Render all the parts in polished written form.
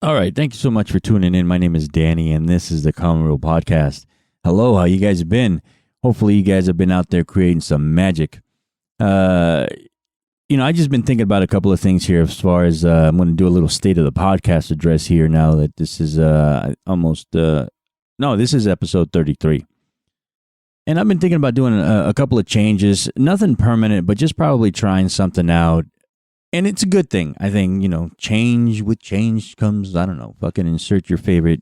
All right, thank you so much for tuning in. My name is Danny, and this is the Common Rule Podcast. Hello, how you guys been? Hopefully, you guys have been out there creating some magic. I just been thinking about a couple of things here as far as I'm going to do a little state of the podcast address here now that this is this is episode 33. And I've been thinking about doing a couple of changes, nothing permanent, but just probably trying something out. And it's a good thing. I think, change with change comes, fucking insert your favorite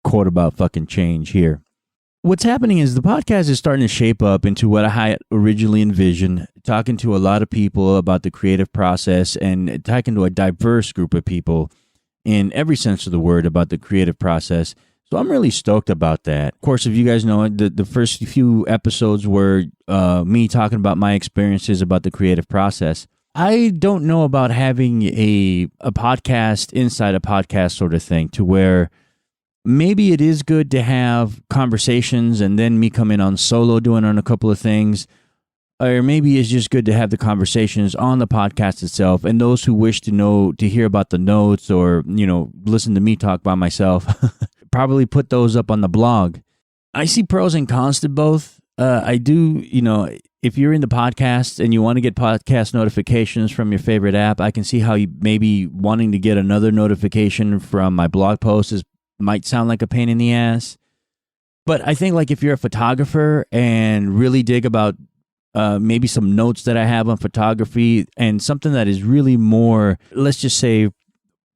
quote about fucking change here. What's happening is the podcast is starting to shape up into what I had originally envisioned, talking to a lot of people about the creative process and talking to a diverse group of people in every sense of the word about the creative process. So I'm really stoked about that. Of course, if you guys know, the first few episodes were me talking about my experiences about the creative process. I don't know about having a podcast inside a podcast sort of thing to where maybe it is good to have conversations and then me come in on solo doing on a couple of things. Or maybe it's just good to have the conversations on the podcast itself. And those who wish to hear about the notes or, listen to me talk by myself, probably put those up on the blog. I see pros and cons to both. I do, if you're in the podcast and you want to get podcast notifications from your favorite app, I can see how you maybe wanting to get another notification from my blog posts might sound like a pain in the ass. But I think like if you're a photographer and really dig about maybe some notes that I have on photography and something that is really more, let's just say,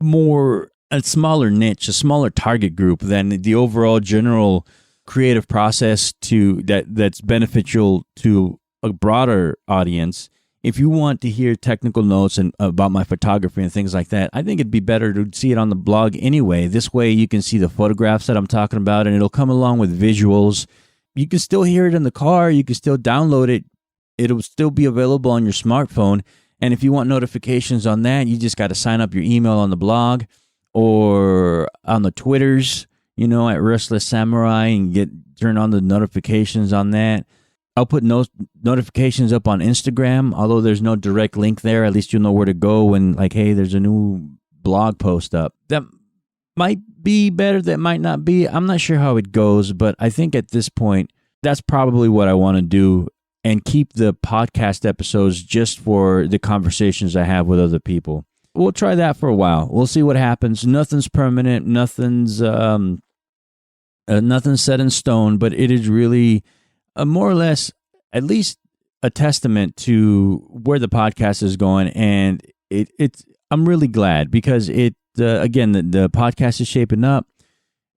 more a smaller niche, a smaller target group than the overall general creative process that's beneficial to a broader audience. If you want to hear technical notes and about my photography and things like that, I think it'd be better to see it on the blog anyway. This way you can see the photographs that I'm talking about and it'll come along with visuals. You can still hear it in the car. You can still download it. It'll still be available on your smartphone. And if you want notifications on that, you just got to sign up your email on the blog or on the Twitters, at Restless Samurai and turn on the notifications on that. I'll put notifications up on Instagram, although there's no direct link there. At least you'll know where to go when, hey, there's a new blog post up. That might be better, that might not be. I'm not sure how it goes, but I think at this point, that's probably what I want to do and keep the podcast episodes just for the conversations I have with other people. We'll try that for a while. We'll see what happens. Nothing's permanent. Nothing's set in stone, but it is really more or less at least a testament to where the podcast is going. And I'm really glad because the podcast is shaping up.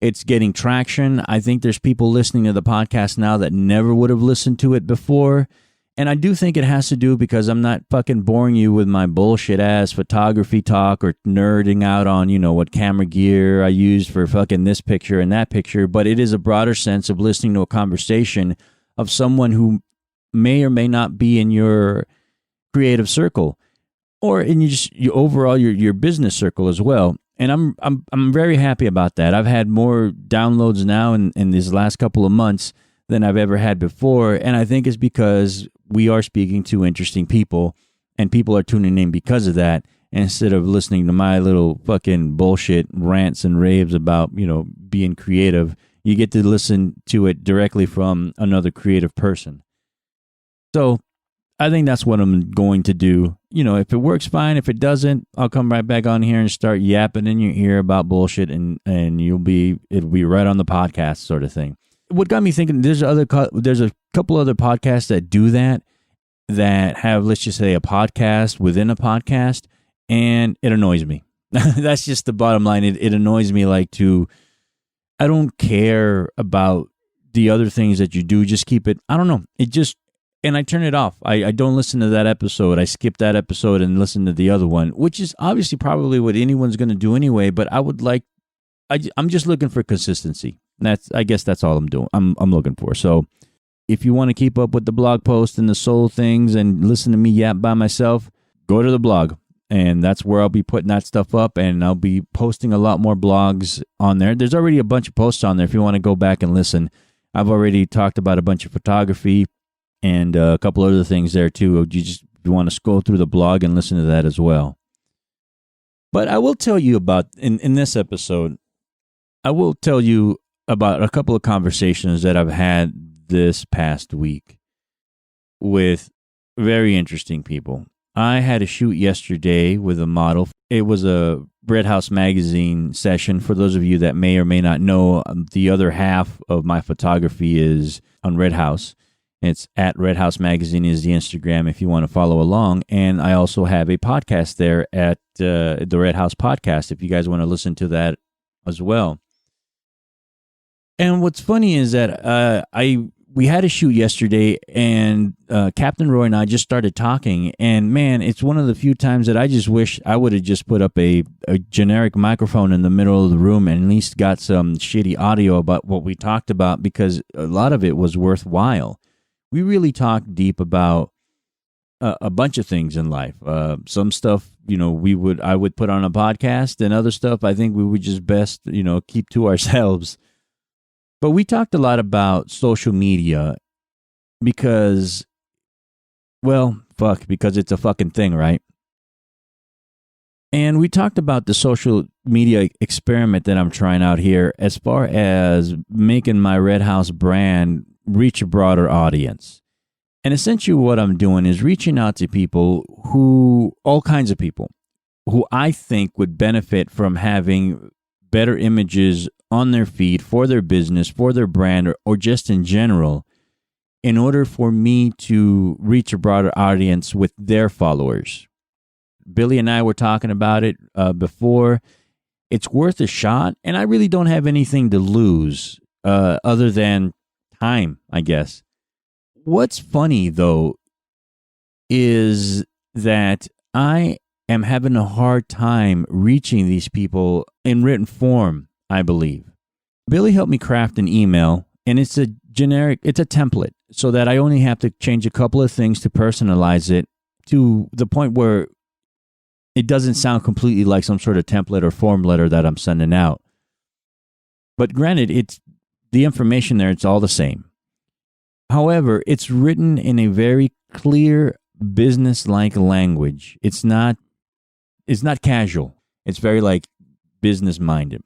It's getting traction. I think there's people listening to the podcast now that never would have listened to it before. And I do think it has to do because I'm not fucking boring you with my bullshit ass photography talk or nerding out on, what camera gear I used for fucking this picture and that picture. But it is a broader sense of listening to a conversation of someone who may or may not be in your creative circle or in your business circle as well. And I'm very happy about that. I've had more downloads now in these last couple of months than I've ever had before. And I think it's because we are speaking to interesting people and people are tuning in because of that instead of listening to my little fucking bullshit rants and raves about, being creative. You get to listen to it directly from another creative person. So I think that's what I'm going to do. If it works, fine. If it doesn't, I'll come right back on here and start yapping in your ear about bullshit and it'll be right on the podcast sort of thing. What got me thinking, there's a couple other podcasts that do that have, let's just say, a podcast within a podcast, and it annoys me. That's just the bottom line. It annoys me I don't care about the other things that you do. Just keep it, I don't know. And I turn it off. I don't listen to that episode. I skip that episode and listen to the other one, which is obviously probably what anyone's going to do anyway, but I'm just looking for consistency. I guess that's all I'm doing. I'm looking for. So if you want to keep up with the blog post and the soul things and listen to me yap by myself, go to the blog. And that's where I'll be putting that stuff up, and I'll be posting a lot more blogs on there. There's already a bunch of posts on there if you want to go back and listen. I've already talked about a bunch of photography and a couple other things there too. You want to scroll through the blog and listen to that as well. But I will tell you about, in this episode, I will tell you about a couple of conversations that I've had this past week with very interesting people. I had a shoot yesterday with a model. It was a Red House magazine session. For those of you that may or may not know, the other half of my photography is on Red House. It's at Red House Magazine is the Instagram if you want to follow along. And I also have a podcast there at the Red House Podcast if you guys want to listen to that as well. And what's funny is that we had a shoot yesterday, and Captain Roy and I just started talking. And man, it's one of the few times that I just wish I would have just put up a generic microphone in the middle of the room and at least got some shitty audio about what we talked about, because a lot of it was worthwhile. We really talked deep about a bunch of things in life. Some stuff, I would put on a podcast, and other stuff I think we would just best, keep to ourselves. But we talked a lot about social media because it's a fucking thing, right? And we talked about the social media experiment that I'm trying out here as far as making my Red House brand reach a broader audience. And essentially what I'm doing is reaching out to people all kinds of people who I think would benefit from having better images on their feed for their business, for their brand, or just in general, in order for me to reach a broader audience with their followers. Billy and I were talking about it before. It's worth a shot, and I really don't have anything to lose other than time, I guess. What's funny, though, is that I am having a hard time reaching these people in written form, I believe. Billy helped me craft an email, and it's a template, so that I only have to change a couple of things to personalize it to the point where it doesn't sound completely like some sort of template or form letter that I'm sending out. But granted, it's the information there, it's all the same. However, it's written in a very clear, business-like language. It's not casual. It's very business-minded.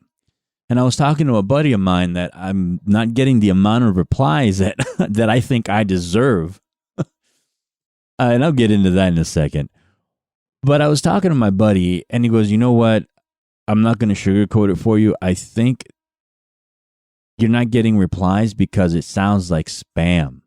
And I was talking to a buddy of mine that I'm not getting the amount of replies that that I think I deserve. And I'll get into that in a second. But I was talking to my buddy, and he goes, "You know what? I'm not going to sugarcoat it for you. I think you're not getting replies because it sounds like spam."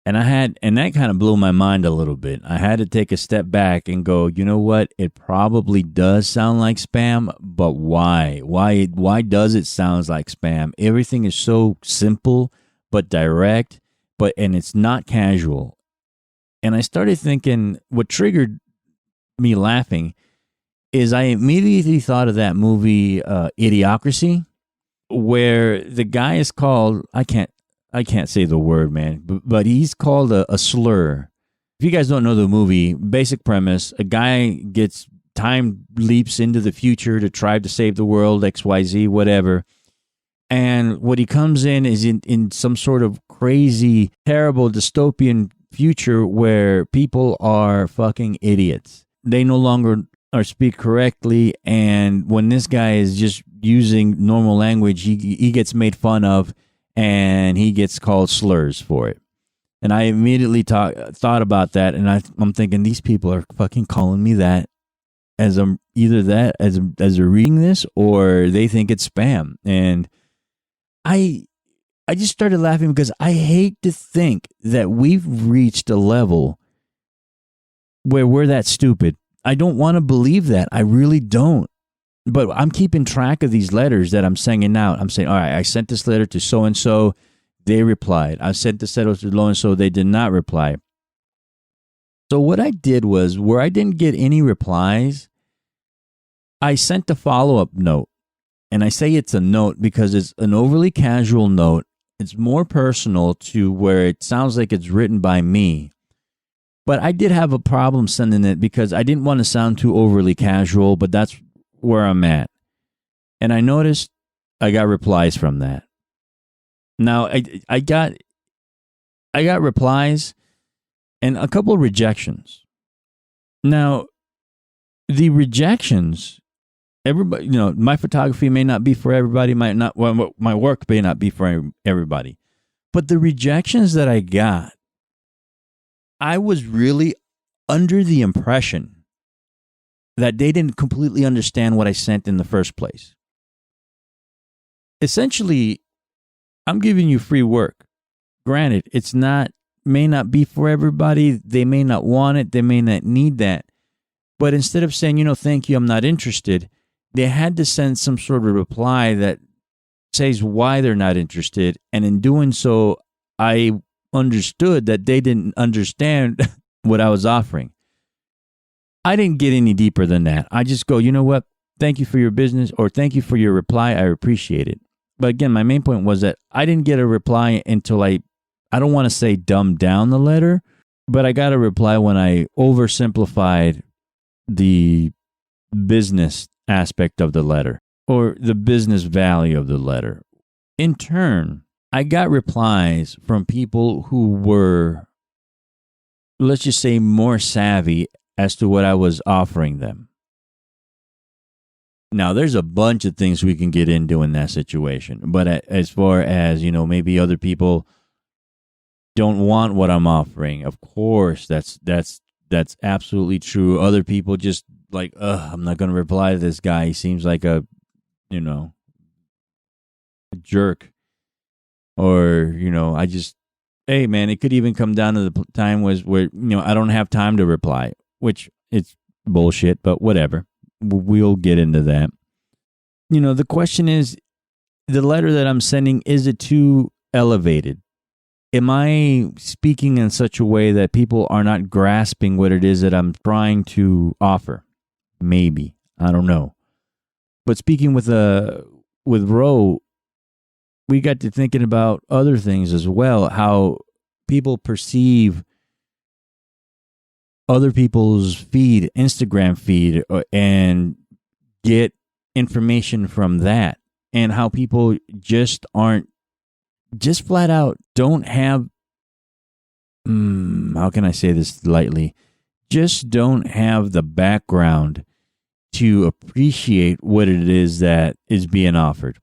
And that kind of blew my mind a little bit. I had to take a step back and go, you know what? It probably does sound like spam, but why? Why does it sound like spam? Everything is so simple but direct, and it's not casual. And I started thinking, what triggered me laughing is I immediately thought of that movie Idiocracy, where the guy is called, I can't say the word, man, but he's called a slur. If you guys don't know the movie, basic premise, a guy gets time leaps into the future to try to save the world, XYZ, whatever. And what he comes in is in some sort of crazy, terrible, dystopian future where people are fucking idiots. They no longer speak correctly, and when this guy is just using normal language, he gets made fun of, and he gets called slurs for it. And I immediately thought about that, and I'm thinking, these people are fucking calling me that as I'm either that as they're reading this, or they think it's spam. And I just started laughing because I hate to think that we've reached a level where we're that stupid. I don't want to believe that. I really don't. But I'm keeping track of these letters that I'm sending out. I'm saying, all right, I sent this letter to so-and-so. They replied. I sent this letter to so-and-so. They did not reply. So what I did was, where I didn't get any replies, I sent a follow-up note. And I say it's a note because it's an overly casual note. It's more personal to where it sounds like it's written by me. But I did have a problem sending it because I didn't want to sound too overly casual, but that's where I'm at. And I noticed I got replies from that. Now, I got replies and a couple of rejections. Now, the rejections, everybody, my photography may not be for everybody, my work may not be for everybody, but the rejections that I got, I was really under the impression that they didn't completely understand what I sent in the first place. Essentially, I'm giving you free work. Granted, may not be for everybody. They may not want it. They may not need that. But instead of saying, thank you, I'm not interested, they had to send some sort of reply that says why they're not interested. And in doing so, I understood that they didn't understand what I was offering. I didn't get any deeper than that. I just go, you know what? Thank you for your business, or thank you for your reply. I appreciate it. But again, my main point was that I didn't get a reply until I don't want to say dumbed down the letter, but I got a reply when I oversimplified the business aspect of the letter or the business value of the letter. In turn, I got replies from people who were, let's just say, more savvy as to what I was offering them. Now, there's a bunch of things we can get into in that situation, but as far as, maybe other people don't want what I'm offering, of course, that's absolutely true. Other people just like, I'm not going to reply to this guy. He seems like a jerk. Or, hey, man, it could even come down to the time where I don't have time to reply, which it's bullshit, but whatever. We'll get into that. The question is, the letter that I'm sending, is it too elevated? Am I speaking in such a way that people are not grasping what it is that I'm trying to offer? Maybe. I don't know. But speaking with Ro, we got to thinking about other things as well, how people perceive other people's feed, Instagram feed, and get information from that, and how people just flat out don't have, how can I say this lightly, just don't have the background to appreciate what it is that is being offered.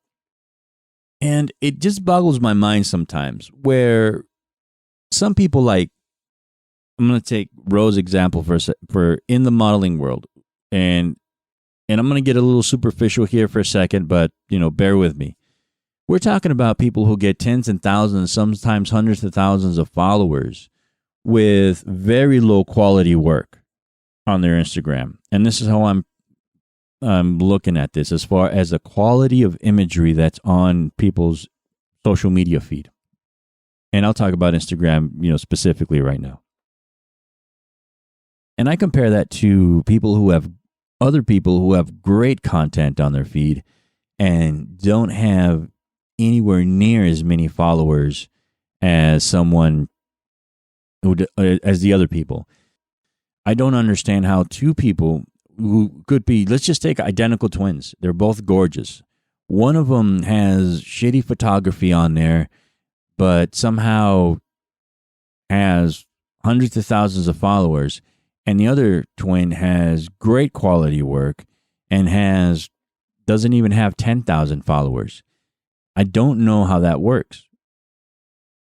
And it just boggles my mind sometimes where some people, like, I'm going to take Ro's example for in the modeling world. And I'm going to get a little superficial here for a second, but, bear with me. We're talking about people who get tens and thousands, sometimes hundreds of thousands of followers with very low quality work on their Instagram. And this is how I'm looking at this as far as the quality of imagery that's on people's social media feed. And I'll talk about Instagram, specifically right now. And I compare that to other people who have great content on their feed and don't have anywhere near as many followers as someone as the other people. I don't understand how two people who could be, let's just take identical twins. They're both gorgeous. One of them has shitty photography on there, but somehow has hundreds of thousands of followers. And the other twin has great quality work and doesn't even have 10,000 followers. I don't know how that works.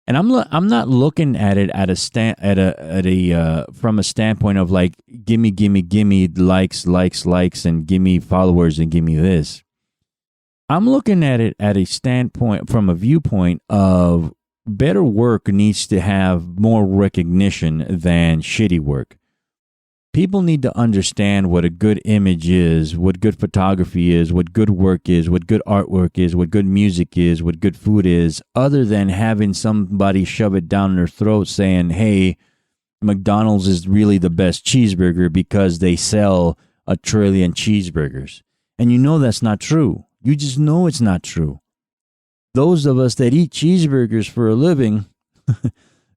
And I'm not looking at it from a standpoint of like, gimme likes, and gimme followers and gimme this. I'm looking at it at a standpoint from a viewpoint of better work needs to have more recognition than shitty work. People need to understand what a good image is, what good photography is, what good work is, what good artwork is, what good music is, what good food is, other than having somebody shove it down their throat saying, hey, McDonald's is really the best cheeseburger because they sell 1 trillion cheeseburgers. And that's not true. You just know it's not true. Those of us that eat cheeseburgers for a living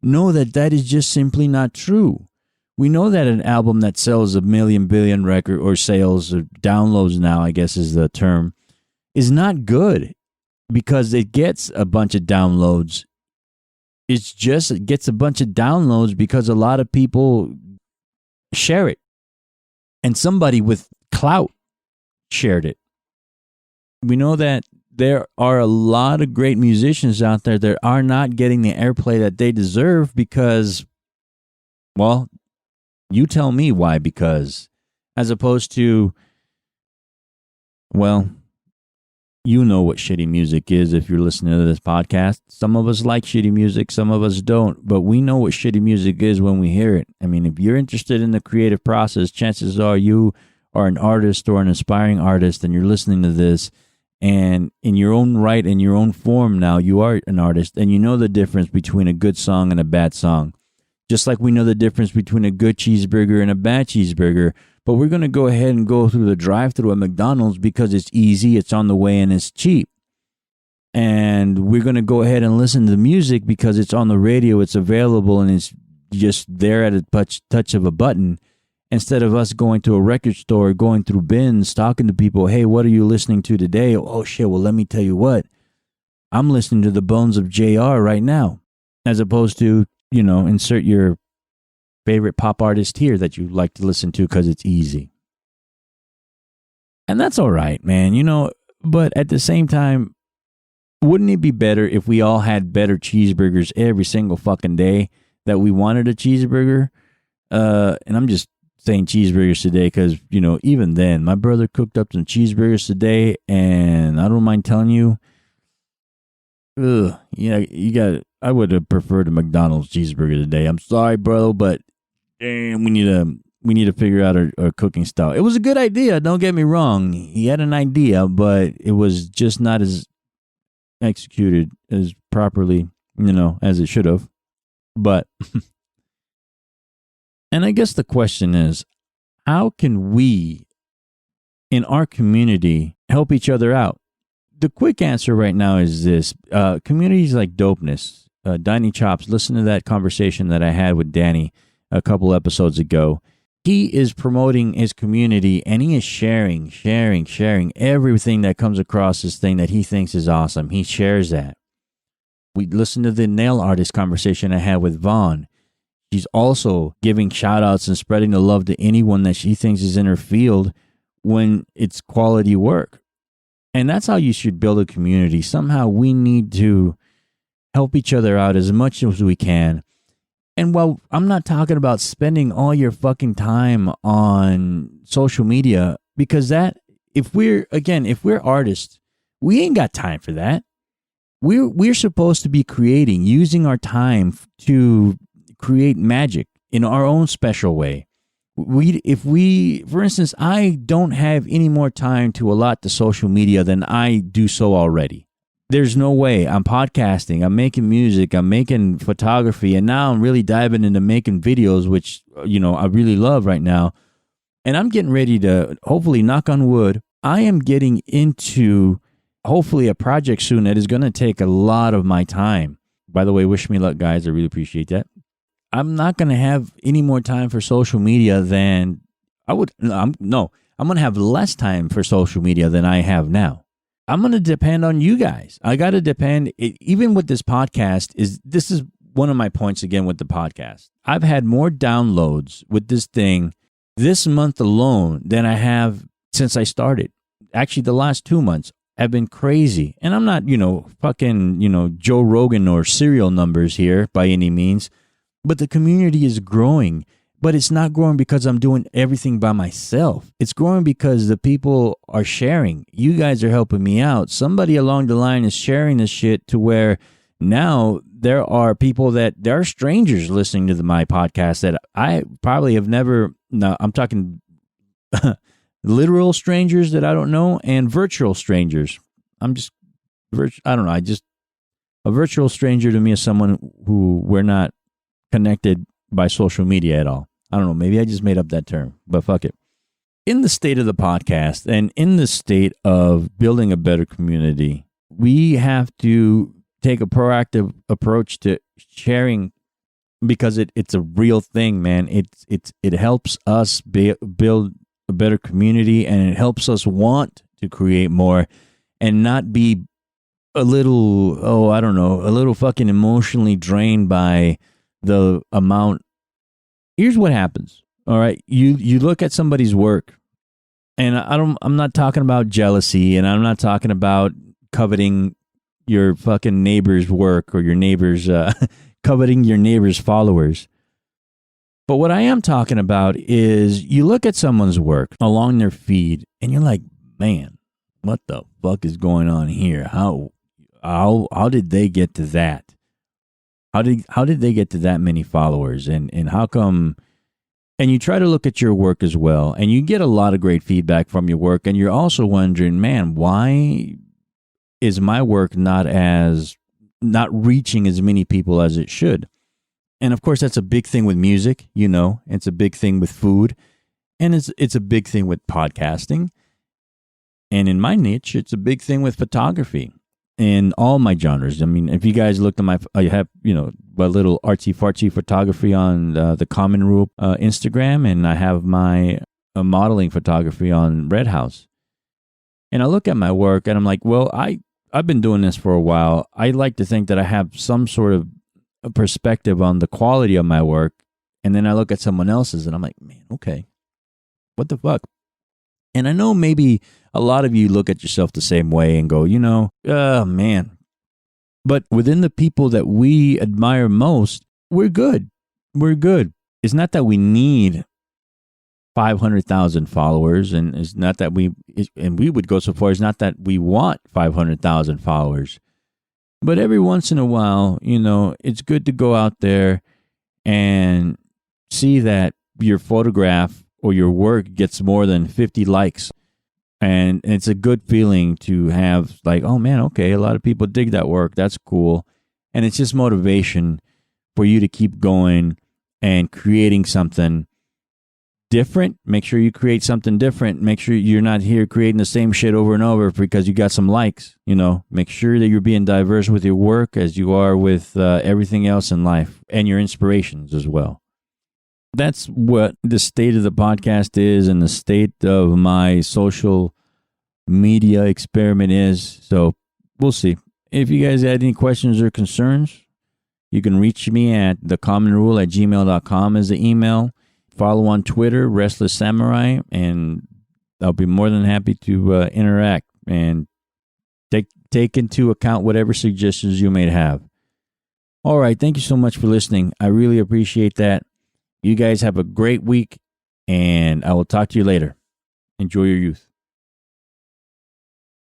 know that is just simply not true. We know that an album that sells 1 million billion record or sales or downloads now, I guess is the term, is not good because it gets a bunch of downloads. It gets a bunch of downloads because a lot of people share it. and somebody with clout shared it. We know that there are a lot of great musicians out there that are not getting the airplay that they deserve because, well, you tell me why, because as opposed to, well, you know what shitty music is if you're listening to this podcast. Some of us like shitty music, some of us don't, but we know what shitty music is when we hear it. I mean, if you're interested in the creative process, chances are you are an artist or an aspiring artist and you're listening to this, and in your own right, in your own form now, you are an artist and you know the difference between a good song and a bad song. Just like we know the difference between a good cheeseburger and a bad cheeseburger. But we're going to go ahead and go through the drive-thru at McDonald's because it's easy, it's on the way, and it's cheap. And we're going to go ahead and listen to the music because it's on the radio, it's available, and it's just there at a touch of a button. Instead of us going to a record store, going through bins, talking to people, hey, what are you listening to today? Oh, shit, well, let me tell you what. I'm listening to the Bones of JR right now. As opposed to, insert your favorite pop artist here that you like to listen to because it's easy. And that's all right, man, but at the same time, wouldn't it be better if we all had better cheeseburgers every single fucking day that we wanted a cheeseburger? And I'm just saying cheeseburgers today because, even then, my brother cooked up some cheeseburgers today, and I don't mind telling you, I would have preferred a McDonald's cheeseburger today. I'm sorry, bro, but damn, we need to figure out our cooking style. It was a good idea, don't get me wrong. He had an idea, but it was just not as executed as properly, as it should have. But, and I guess the question is, how can we in our community help each other out? The quick answer right now is this. Communities like Dopeness, Danny Chops, listen to that conversation that I had with Danny a couple episodes ago. He is promoting his community and he is sharing everything that comes across this thing that he thinks is awesome. He shares that. We listened to the nail artist conversation I had with Vaughn. She's also giving shout outs and spreading the love to anyone that she thinks is in her field when it's quality work. And that's how you should build a community. Somehow we need to help each other out as much as we can. And while I'm not talking about spending all your fucking time on social media, because that, if we're artists, we ain't got time for that. We're supposed to be creating, using our time to create magic in our own special way. For instance, I don't have any more time to allot to social media than I do so already. There's no way. I'm podcasting, I'm making music, I'm making photography, and now I'm really diving into making videos, which, I really love right now. And I'm getting ready to, hopefully, knock on wood, I am getting into, hopefully, a project soon that is going to take a lot of my time. By the way, wish me luck, guys. I really appreciate that. I'm not going to have any more time for social media than I would. I'm going to have less time for social media than I have now. I'm going to depend on you guys. I got to depend, even with this podcast, this is one of my points again with the podcast. I've had more downloads with this thing this month alone than I have since I started. Actually, the last 2 months have been crazy. And I'm not, fucking, Joe Rogan or serial numbers here by any means. But the community is growing, but it's not growing because I'm doing everything by myself. It's growing because the people are sharing. You guys are helping me out. Somebody along the line is sharing this shit to where now there are strangers listening to my podcast that I probably have never, no, I'm talking literal strangers that I don't know and virtual strangers. A virtual stranger to me is someone who we're not connected by social media at all. I don't know. Maybe I just made up that term, but fuck it. In the state of the podcast and in the state of building a better community, we have to take a proactive approach to sharing because it's a real thing, man. It helps us build a better community and it helps us want to create more and not be a little fucking emotionally drained by the amount. Here's what happens. All right. You look at somebody's work, and I'm not talking about jealousy, and I'm not talking about coveting your fucking neighbor's work or your neighbor's coveting your neighbor's followers. But what I am talking about is you look at someone's work along their feed and you're like, man, what the fuck is going on here? How did they get to that? How did they get to that many followers? And how come? And you try to look at your work as well, and you get a lot of great feedback from your work, and you're also wondering, man, why is my work not reaching as many people as it should? And of course, that's a big thing with music, it's a big thing with food, and it's a big thing with podcasting. And in my niche, it's a big thing with photography in all my genres. I mean, if you guys looked at I have, my little artsy fartsy photography on the Common Rule Instagram, and I have my modeling photography on Red House. And I look at my work and I'm like, well, I've been doing this for a while. I like to think that I have some sort of a perspective on the quality of my work. And then I look at someone else's and I'm like, man, okay, what the fuck? And I know maybe a lot of you look at yourself the same way and go, oh man. But within the people that we admire most, we're good. We're good. It's not that we need 500,000 followers, and it's not that we would go so far. It's not that we want 500,000 followers. But every once in a while, it's good to go out there and see that your photograph or your work gets more than 50 likes. And it's a good feeling to have, like, oh man, okay, a lot of people dig that work. That's cool. And it's just motivation for you to keep going and creating something different. Make sure you create something different. Make sure you're not here creating the same shit over and over because you got some likes. Make sure that you're being diverse with your work as you are with everything else in life, and your inspirations as well. That's what the state of the podcast is, and the state of my social media experiment is. So we'll see. If you guys had any questions or concerns, you can reach me at thecommonrule@gmail.com is the email. Follow on Twitter, Restless Samurai, and I'll be more than happy to interact and take into account whatever suggestions you may have. All right. Thank you so much for listening. I really appreciate that. You guys have a great week, and I will talk to you later. Enjoy your youth.